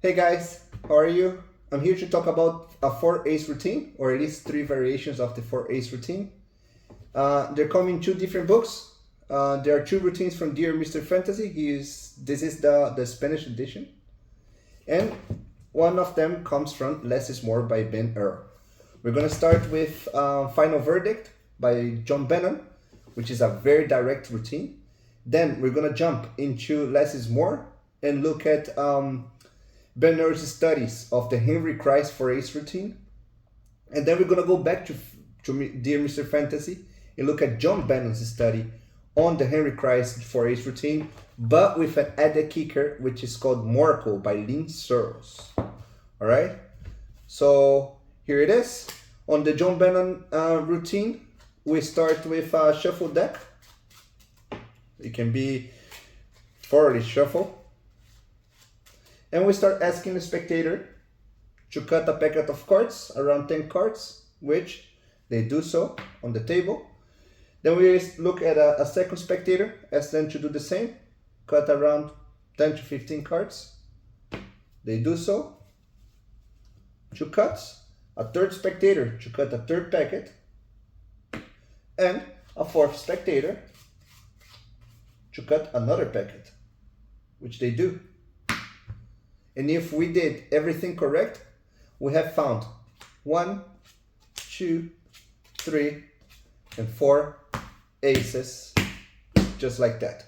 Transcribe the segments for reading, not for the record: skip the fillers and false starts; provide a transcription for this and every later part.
Hey guys, how are you? I'm here to talk about a 4 ace routine, or at least 3 variations of the 4 ace routine. They're coming in 2 different books. There are 2 routines from Dear Mr. Fantasy. This is the Spanish edition. And one of them comes from Less is More by Ben Earl. We're going to start with Final Verdict by John Bannon, which is a very direct routine. Then we're going to jump into Less is More and look at Ben Earl's studies of the Henry Christ 4 ace routine. And then we're going to go back to Dear Mr. Fantasy and look at John Bannon's study on the Henry Christ 4 ace routine, but with an added kicker, which is called Morkel by Lynn Searles. All right, so here it is. On the John Bannon routine, we start with a shuffle deck. It can be thoroughly shuffled. And we start asking the spectator to cut a packet of cards, around 10 cards, which they do so on the table. Then we look at a second spectator, ask them to do the same, cut around 10 to 15 cards. They do so. 2 cuts, a third spectator to cut a third packet, and a fourth spectator to cut another packet, which they do. And if we did everything correct, we have found 1, 2, 3, and 4 aces, just like that.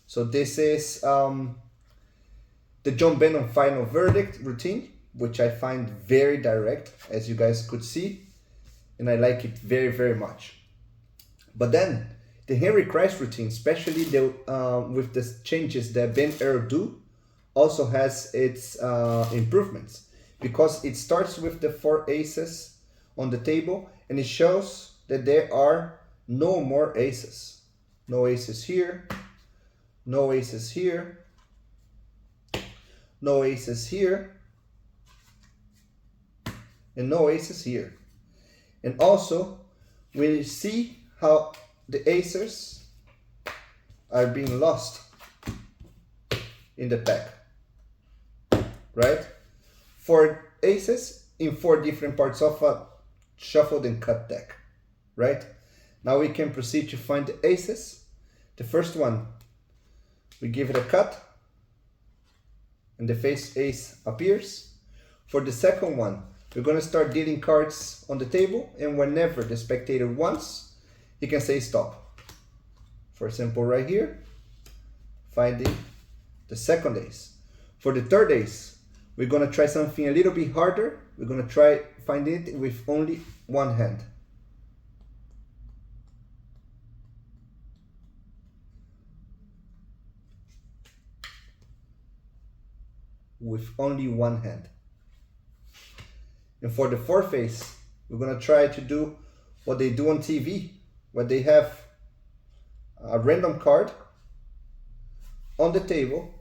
So this is the John Bannom Final Verdict routine, which I find very direct, as you guys could see, and I like it very, very much. But then the Henry Christ routine, especially with the changes that Ben Earl do, also has its improvements, because it starts with the 4 aces on the table and it shows that there are no more aces. No aces here, no aces here, no aces here, and no aces here. And also we see how the aces are being lost in the pack. Right? 4 aces in 4 different parts of a shuffled and cut deck. Right? Now we can proceed to find the aces. The first one, we give it a cut, and the face ace appears. For the second one, we're going to start dealing cards on the table, and whenever the spectator wants, he can say stop. For example, right here, finding the second ace. For the third ace, we're going to try something a little bit harder. We're going to try finding it with only one hand. With only one hand. And for the fourth ace, we're going to try to do what they do on TV, where they have a random card on the table,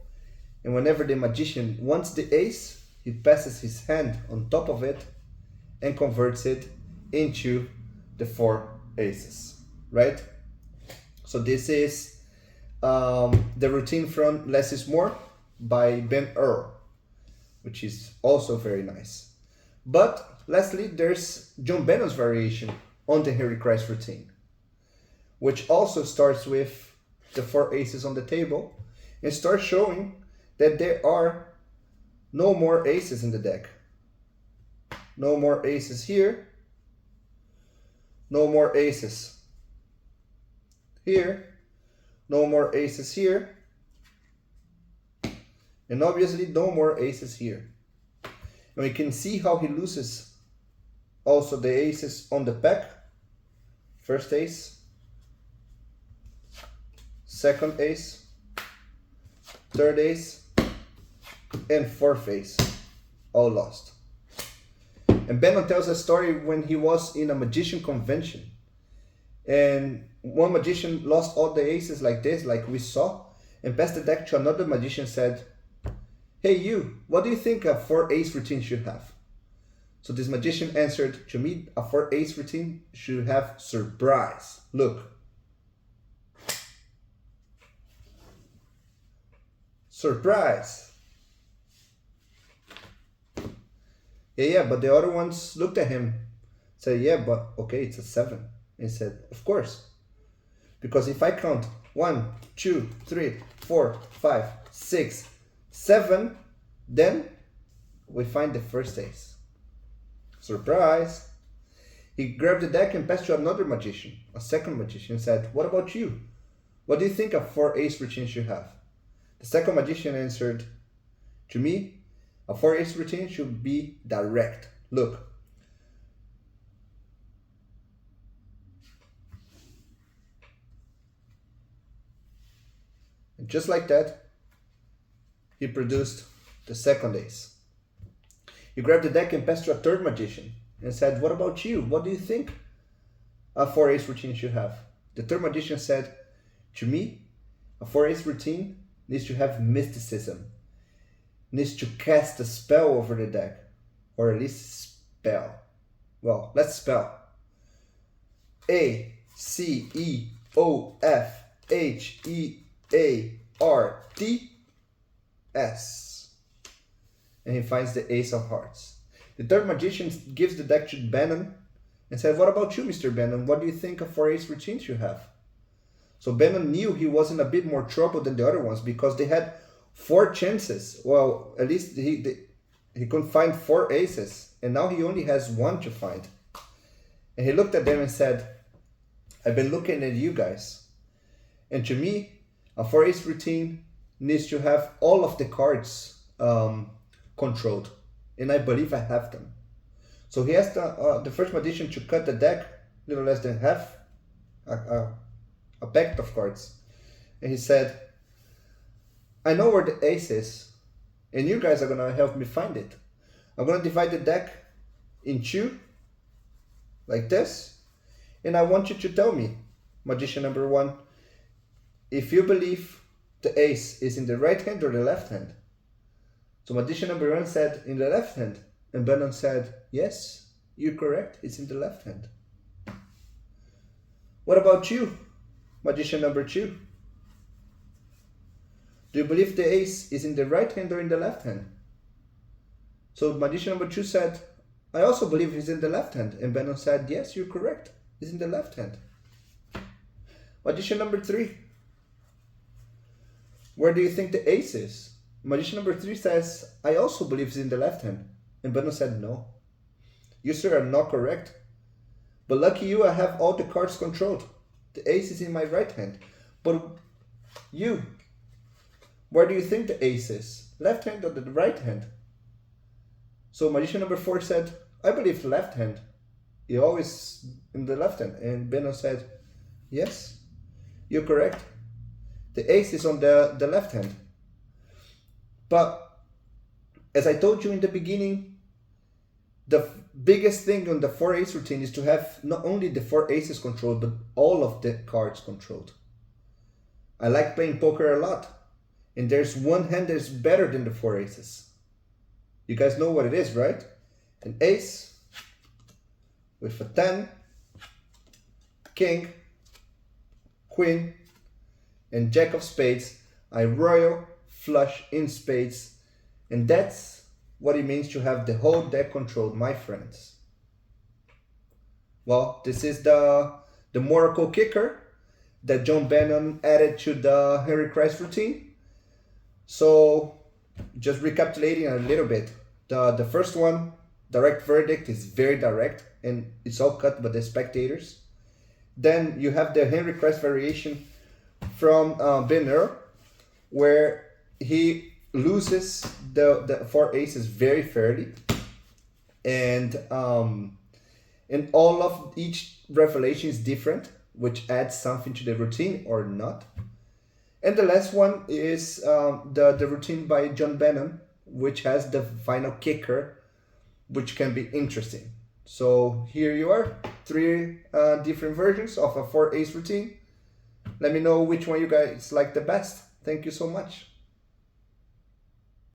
and whenever the magician wants the ace, he passes his hand on top of it and converts it into the 4 aces, right? So this is the routine from Less is More by Ben Earl, which is also very nice. But lastly, there's John Bannon's variation on the Henry Christ routine, which also starts with the 4 aces on the table and starts showing that there are no more aces in the deck. No more aces here. No more aces here. No more aces here. And obviously no more aces here. And we can see how he loses also the aces on the pack. First ace, second ace, third ace, and fourth ace, all lost. And Bannon tells a story when he was in a magician convention, and one magician lost all the aces like this, like we saw, and passed the deck to another magician, said, "Hey you, what do you think a 4 ace routine should have?" So this magician answered, "To me, a 4 ace routine should have surprise. Look. Surprise." Yeah, but the other ones looked at him, said, yeah, but okay, it's a 7. And said, of course. Because if I count 1, 2, 3, 4, 5, 6, 7, then we find the first ace. Surprise! He grabbed the deck and passed to another magician, a second magician, and said, what about you? What do you think a 4 ace routine should have? The second magician answered, to me, a 4 ace routine should be direct. Look. And just like that, he produced the second ace. He grabbed the deck and passed to a third magician and said, what about you? What do you think a 4 ace routine should have? The third magician said, to me, a 4 ace routine needs to have mysticism, needs to cast a spell over the deck, or at least spell. Well, let's spell. ACEOFHEARTS. And he finds the ace of hearts. The third magician gives the deck to Bannon and said, what about you, Mr. Bannon? What do you think a 4 ace routine should have? So Bannon knew he was in a bit more trouble than the other ones because they had 4 chances. Well, at least he couldn't find 4 aces, and now he only has 1 to find. And he looked at them and said, I've been looking at you guys, and to me, a 4 ace routine needs to have all of the cards controlled, and I believe I have them. So he asked the first magician to cut the deck a little less than half, a pack of cards, and he said, I know where the ace is, and you guys are gonna help me find it. I'm gonna divide the deck in 2, like this, and I want you to tell me, magician number 1, if you believe the ace is in the right hand or the left hand. So magician number 1 said, in the left hand, and Bannon said, yes, you're correct, it's in the left hand. What about you, magician number 2? Do you believe the ace is in the right hand or in the left hand? So magician number 2 said, I also believe it's in the left hand. And Bannon said, yes, you're correct. It's in the left hand. Magician number 3, where do you think the ace is? Magician number 3 says, I also believe it's in the left hand. And Bannon said, no. You, sir, are not correct. But lucky you, I have all the cards controlled. The ace is in my right hand. But you, where do you think the ace is? Left hand or the right hand? So magician number 4 said, I believe the left hand. You're always in the left hand. And Bannon said, yes, you're correct. The ace is on the left hand. But as I told you in the beginning, the biggest thing on the 4 ace routine is to have not only the 4 aces controlled, but all of the cards controlled. I like playing poker a lot. And there's one hand that's better than the 4 aces. You guys know what it is, right? An ace with a 10, king, queen, and jack of spades, a royal flush in spades. And that's what it means to have the whole deck controlled, my friends. Well, this is the Monaco kicker that John Bannon added to the Henry Christ routine. So, just recapitulating a little bit, the first one, direct verdict, is very direct and it's all cut by the spectators. Then you have the Henry Christ variation from Ben Earl, where he loses the 4 aces very fairly, and all of each revelation is different, which adds something to the routine or not. And the last one is the routine by John Bannom, which has the final kicker, which can be interesting. So here you are, 3 different versions of a 4 ace routine. Let me know which one you guys like the best. Thank you so much.